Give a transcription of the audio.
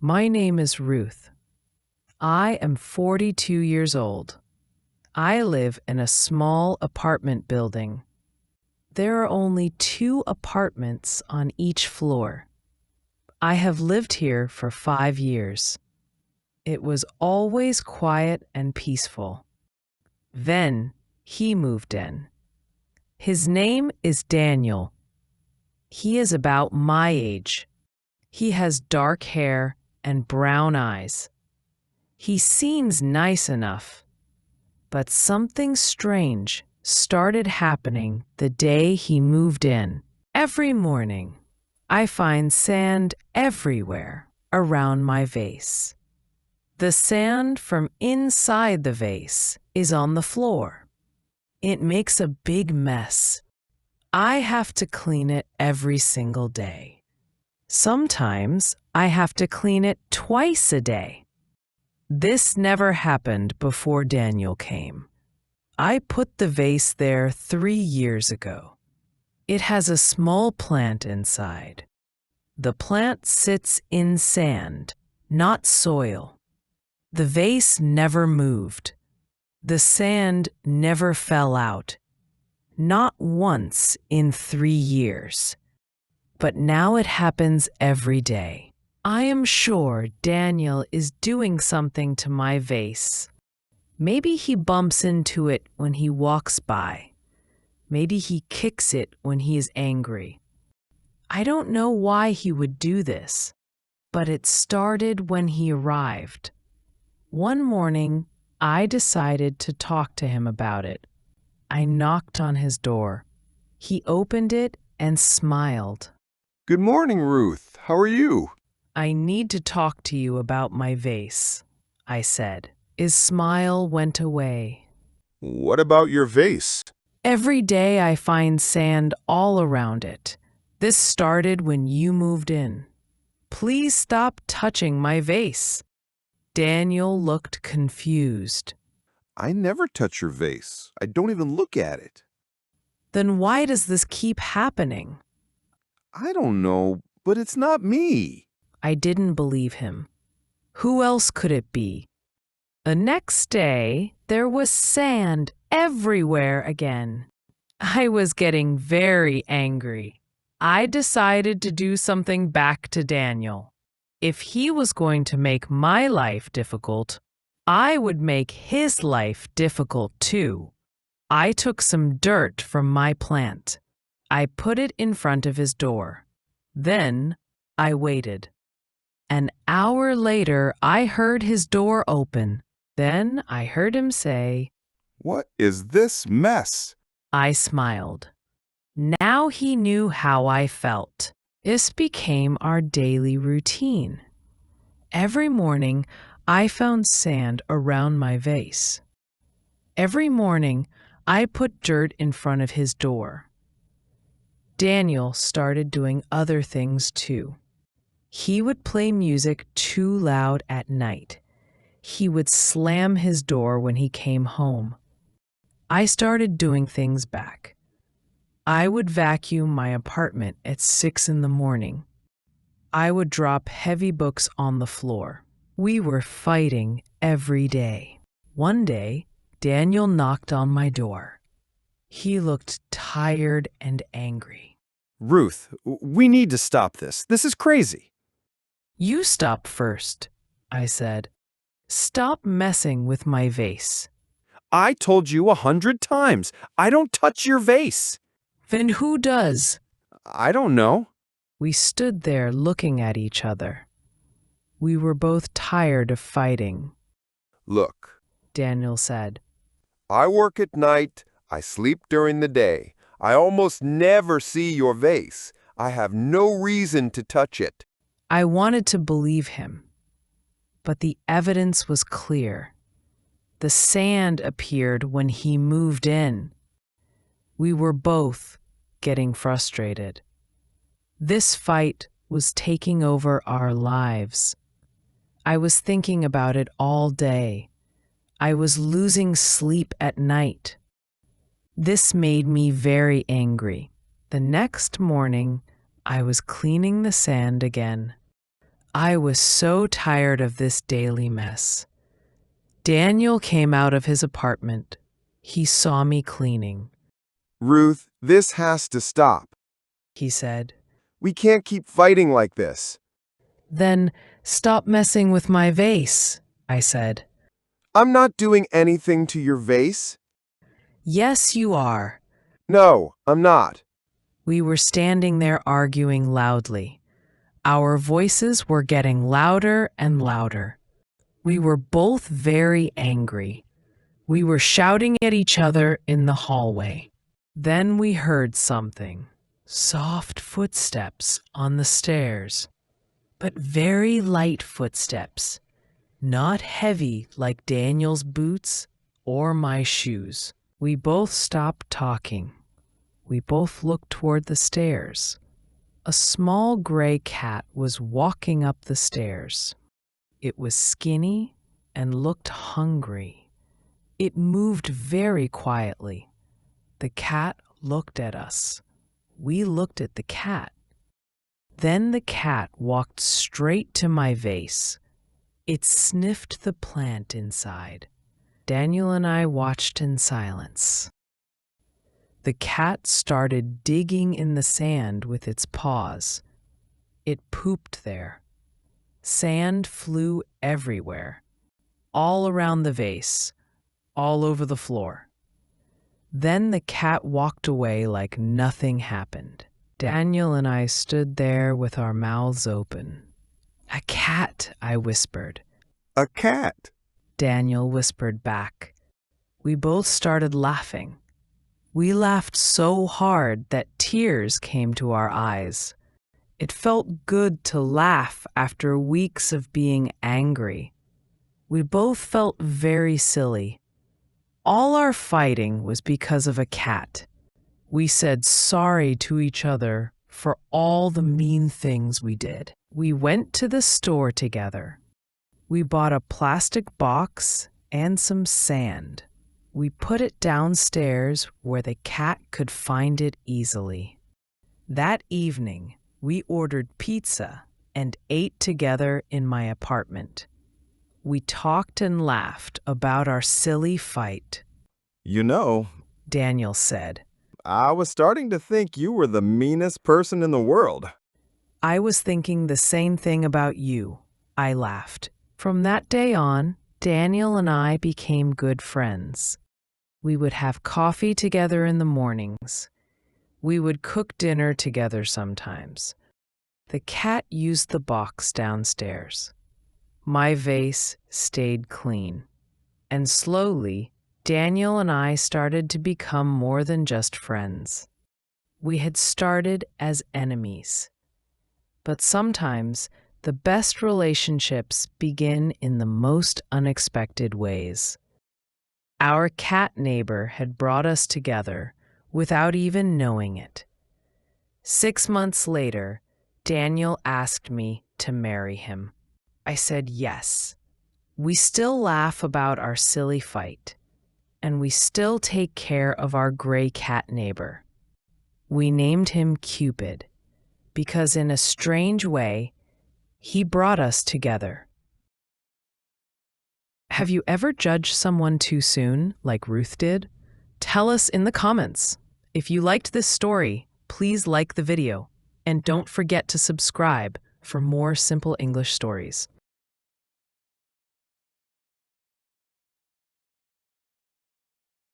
My name is Ruth. I am 42 years old. I live in a small apartment building. There are only 2 apartments on each floor. I have lived here for 5 years. It was always quiet and peaceful. Then he moved in. His name is Daniel. He is about my age. He has dark hair and brown eyes. He seems nice enough, but something strange started happening the day he moved in. Every morning, I find sand everywhere around my vase. The sand from inside the vase is on the floor. It makes a big mess. I have to clean it every single day. Sometimes I have to clean it twice a day. This never happened before Daniel came. I put the vase there 3 years ago. It has a small plant inside. The plant sits in sand, not soil. The vase never moved. The sand never fell out. Not once in 3 years. But now it happens every day. I am sure Daniel is doing something to my vase. Maybe he bumps into it when he walks by. Maybe he kicks it when he is angry. I don't know why he would do this, but it started when he arrived. One morning, I decided to talk to him about it. I knocked on his door. He opened it and smiled. Good morning, Ruth. How are you? I need to talk to you about my vase, I said. His smile went away. What about your vase? Every day I find sand all around it. This started when you moved in. Please stop touching my vase. Daniel looked confused. I never touch your vase. I don't even look at it. Then why does this keep happening? I don't know, but it's not me. I didn't believe him. Who else could it be? The next day, there was sand everywhere again. I was getting very angry. I decided to do something back to Daniel. If he was going to make my life difficult, I would make his life difficult too. I took some dirt from my plant. I put it in front of his door. Then I waited. An hour later, I heard his door open. Then I heard him say, What is this mess? I smiled. Now he knew how I felt. This became our daily routine. Every morning, I found sand around my vase. Every morning, I put dirt in front of his door. Daniel started doing other things too. He would play music too loud at night. He would slam his door when he came home. I started doing things back. I would vacuum my apartment at 6 in the morning. I would drop heavy books on the floor. We were fighting every day. One day, Daniel knocked on my door. He looked tired and angry. Ruth, we need to stop this. This is crazy. You stop first, I said. Stop messing with my vase. I told you 100 times. I don't touch your vase. Then who does? I don't know. We stood there looking at each other. We were both tired of fighting. Look, Daniel said. I work at night. I sleep during the day. I almost never see your vase. I have no reason to touch it. I wanted to believe him, but the evidence was clear. The sand appeared when he moved in. We were both getting frustrated. This fight was taking over our lives. I was thinking about it all day. I was losing sleep at night. This made me very angry. The next morning, I was cleaning the sand again. I was so tired of this daily mess. Daniel came out of his apartment. He saw me cleaning. Ruth, this has to stop. He said, We can't keep fighting like this. "Then stop messing with my vase," I said. I'm not doing anything to your vase. "Yes, you are." No, I'm not. We were standing there arguing loudly. Our voices were getting louder and louder. We were both very angry. We were shouting at each other in the hallway. Then we heard something. Soft footsteps on the stairs, but very light footsteps, not heavy like Daniel's boots or my shoes. We both stopped talking. We both looked toward the stairs. A small gray cat was walking up the stairs. It was skinny and looked hungry. It moved very quietly. The cat looked at us. We looked at the cat. Then the cat walked straight to my vase. It sniffed the plant inside. Daniel and I watched in silence. The cat started digging in the sand with its paws. It pooped there. Sand flew everywhere, all around the vase, all over the floor. Then the cat walked away like nothing happened. Daniel and I stood there with our mouths open. "A cat," I whispered. A cat. Daniel whispered back. We both started laughing. We laughed so hard that tears came to our eyes. It felt good to laugh after weeks of being angry. We both felt very silly. All our fighting was because of a cat. We said sorry to each other for all the mean things we did. We went to the store together. We bought a plastic box and some sand. We put it downstairs where the cat could find it easily. That evening, we ordered pizza and ate together in my apartment. We talked and laughed about our silly fight. You know, Daniel said, I was starting to think you were the meanest person in the world. "I was thinking the same thing about you," I laughed. From that day on, Daniel and I became good friends. We would have coffee together in the mornings. We would cook dinner together sometimes. The cat used the box downstairs. My vase stayed clean. And slowly, Daniel and I started to become more than just friends. We had started as enemies. But sometimes, the best relationships begin in the most unexpected ways. Our cat neighbor had brought us together without even knowing it. 6 months later, Daniel asked me to marry him. I said yes. We still laugh about our silly fight, and we still take care of our gray cat neighbor. We named him Cupid because in a strange way, he brought us together. Have you ever judged someone too soon, like Ruth did? Tell us in the comments. If you liked this story, please like the video, and don't forget to subscribe for more simple English stories.